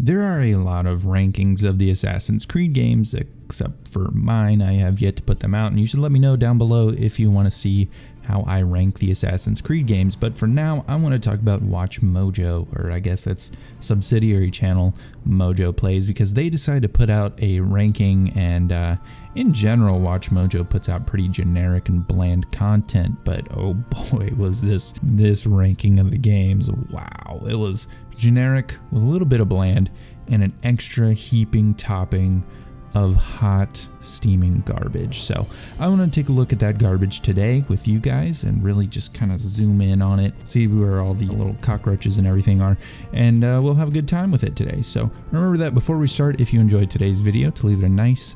There are a lot of rankings of the Assassin's Creed games, except for mine. I have yet to put them out, and you should let me know down below if you want to see how I rank the Assassin's Creed games. But for now, I want to talk about Watch Mojo, or I guess that's subsidiary channel Mojo Plays, because they decided to put out a ranking, and in general, Watch Mojo puts out pretty generic and bland content, but oh boy, was this ranking of the games, wow. It was generic with a little bit of bland and an extra heaping topping of hot steaming garbage. So I want to take a look at that garbage today with you guys and really just kind of zoom in on it, see where all the little cockroaches and everything are, and we'll have a good time with it today. So remember that before we start, if you enjoyed today's video, to leave it a nice,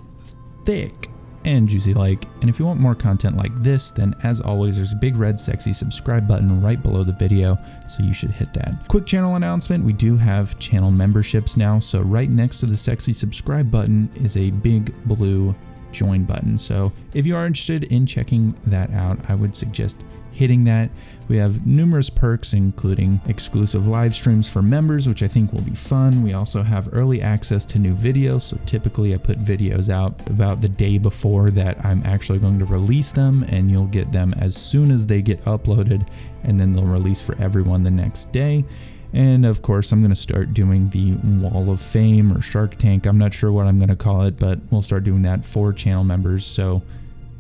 thick, and juicy like. And if you want more content like this, then as always, there's a big red sexy subscribe button right below the video, so you should hit that. Quick channel announcement, we do have channel memberships now, so right next to the sexy subscribe button is a big blue join button. So if you are interested in checking that out, I would suggest hitting that. We have numerous perks, including exclusive live streams for members, which I think will be fun. We also have early access to new videos, so typically I put videos out about the day before that I'm actually going to release them, and you'll get them as soon as they get uploaded, and then they'll release for everyone the next day. And of course, I'm going to start doing the Wall of Fame or Shark Tank. I'm not sure what I'm going to call it, but we'll start doing that for channel members. So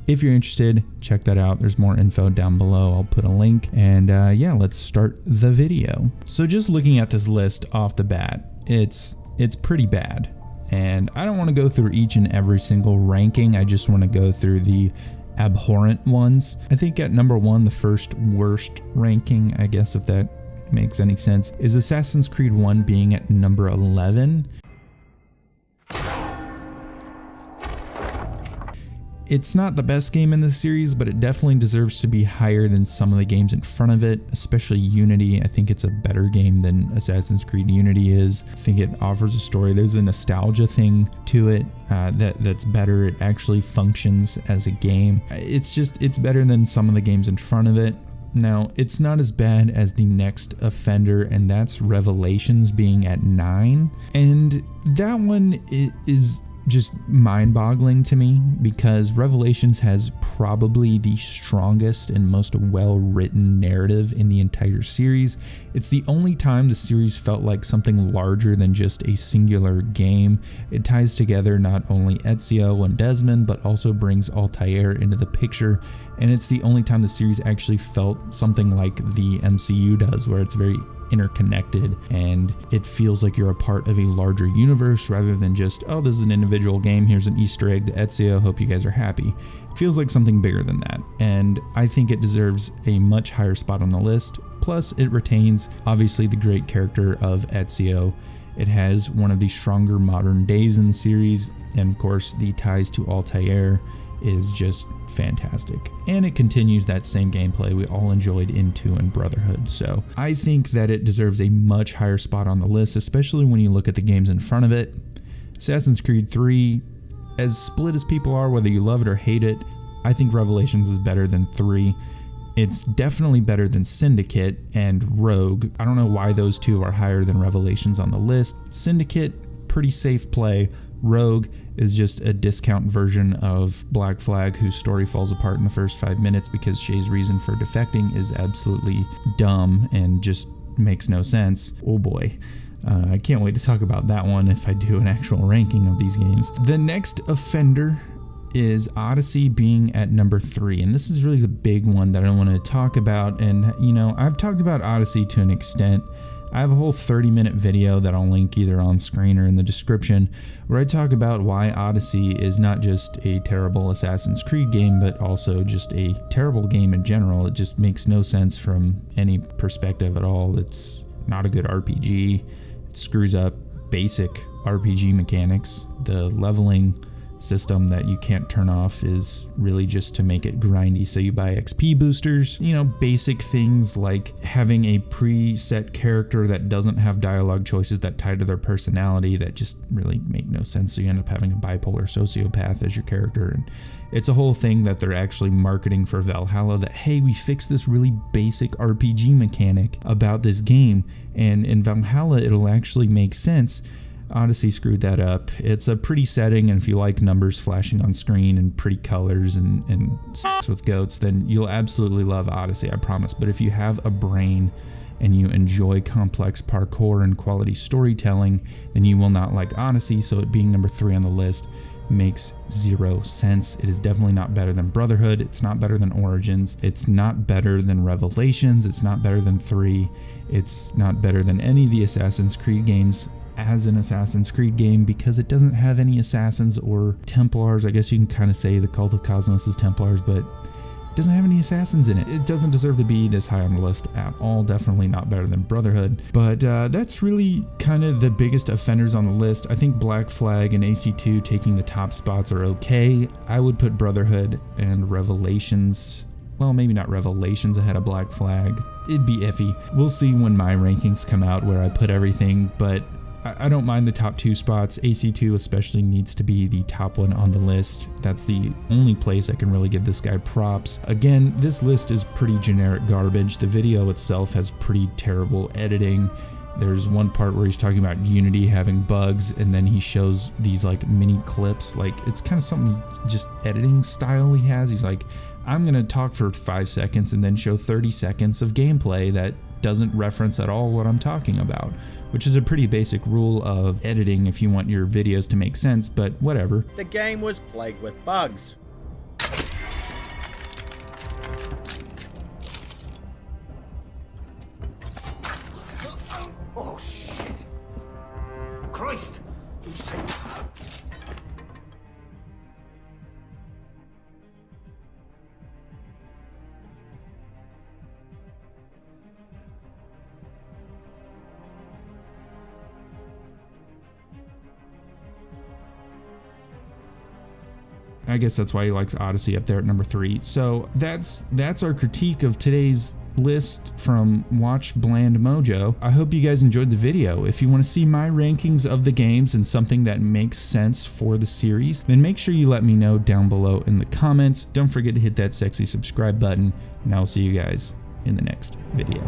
if you're interested, check that out. There's more info down below. I'll put a link, and yeah, let's start the video. So just looking at this list off the bat, it's pretty bad, and I don't want to go through each and every single ranking. I just want to go through the abhorrent ones. I think at number one, the first worst ranking, I guess if that makes any sense, is Assassin's Creed 1 being at number 11. It's not the best game in the series, but it definitely deserves to be higher than some of the games in front of it, especially Unity. I think it's a better game than Assassin's Creed Unity is. I think it offers a story. There's a nostalgia thing to it that's better. It actually functions as a game. It's better than some of the games in front of it. Now, it's not as bad as the next offender, and that's Revelations being at 9. And that one is just mind-boggling to me, because Revelations has probably the strongest and most well-written narrative in the entire series. It's the only time the series felt like something larger than just a singular game. It ties together not only Ezio and Desmond, but also brings Altair into the picture, and it's the only time the series actually felt something like the MCU does, where it's very interconnected and it feels like you're a part of a larger universe rather than just, oh, this is an individual game, here's an Easter egg to Ezio, hope you guys are happy. It feels like something bigger than that, and I think it deserves a much higher spot on the list. Plus, it retains obviously the great character of Ezio. It has one of the stronger modern days in the series, and of course the ties to Altair is just fantastic, and it continues that same gameplay we all enjoyed in 2 and Brotherhood. So I think that it deserves a much higher spot on the list, especially when you look at the games in front of it. Assassin's Creed 3, as split as people are, whether you love it or hate it, I think Revelations is better than 3. It's definitely better than Syndicate and Rogue. I don't know why those two are higher than Revelations on the list. Syndicate, pretty safe play. Rogue is just a discount version of Black Flag, whose story falls apart in the first 5 minutes because Shay's reason for defecting is absolutely dumb and just makes no sense. Oh boy. I can't wait to talk about that one if I do an actual ranking of these games. The next offender is Odyssey being at number 3, and this is really the big one that I want to talk about. And you know, I've talked about Odyssey to an extent. I have a whole 30-minute video that I'll link either on screen or in the description, where I talk about why Odyssey is not just a terrible Assassin's Creed game, but also just a terrible game in general. It just makes no sense from any perspective at all. It's not a good RPG. It screws up basic RPG mechanics. The leveling system that you can't turn off is really just to make it grindy, so you buy XP boosters. You know, basic things like having a preset character that doesn't have dialogue choices that tie to their personality that just really make no sense, so you end up having a bipolar sociopath as your character. And it's a whole thing that they're actually marketing for Valhalla, that hey, we fixed this really basic RPG mechanic about this game, and in Valhalla it'll actually make sense. Odyssey screwed that up. It's a pretty setting, and if you like numbers flashing on screen and pretty colors and sex with goats, then you'll absolutely love Odyssey, I promise. But if you have a brain and you enjoy complex parkour and quality storytelling, then you will not like Odyssey, so it being number 3 on the list makes zero sense. It is definitely not better than Brotherhood. It's not better than Origins. It's not better than Revelations. It's not better than 3. It's not better than any of the Assassin's Creed games as an Assassin's Creed game, because it doesn't have any assassins or Templars. I guess you can kind of say the Cult of Cosmos is Templars, but it doesn't have any assassins in it. It doesn't deserve to be this high on the list at all. Definitely not better than Brotherhood. But that's really kind of the biggest offenders on the list. I think Black Flag and AC2 taking the top spots are okay. I would put Brotherhood and Revelations, well, maybe not Revelations ahead of Black Flag. It'd be iffy. We'll see when my rankings come out where I put everything, but I don't mind the top 2 spots. AC2 especially needs to be the top one on the list. That's the only place I can really give this guy props. Again, this list is pretty generic garbage. The video itself has pretty terrible editing. There's one part where he's talking about Unity having bugs, and then he shows these like mini clips. Like, it's kind of something, just editing style he has. He's like, I'm gonna talk for 5 seconds and then show 30 seconds of gameplay that doesn't reference at all what I'm talking about, which is a pretty basic rule of editing if you want your videos to make sense, but whatever. The game was plagued with bugs. Oh shit! Christ! I guess that's why he likes Odyssey up there at number 3. So that's our critique of today's list from Watch Mojo. I hope you guys enjoyed the video. If you want to see my rankings of the games and something that makes sense for the series, then make sure you let me know down below in the comments. Don't forget to hit that sexy subscribe button, and I'll see you guys in the next video.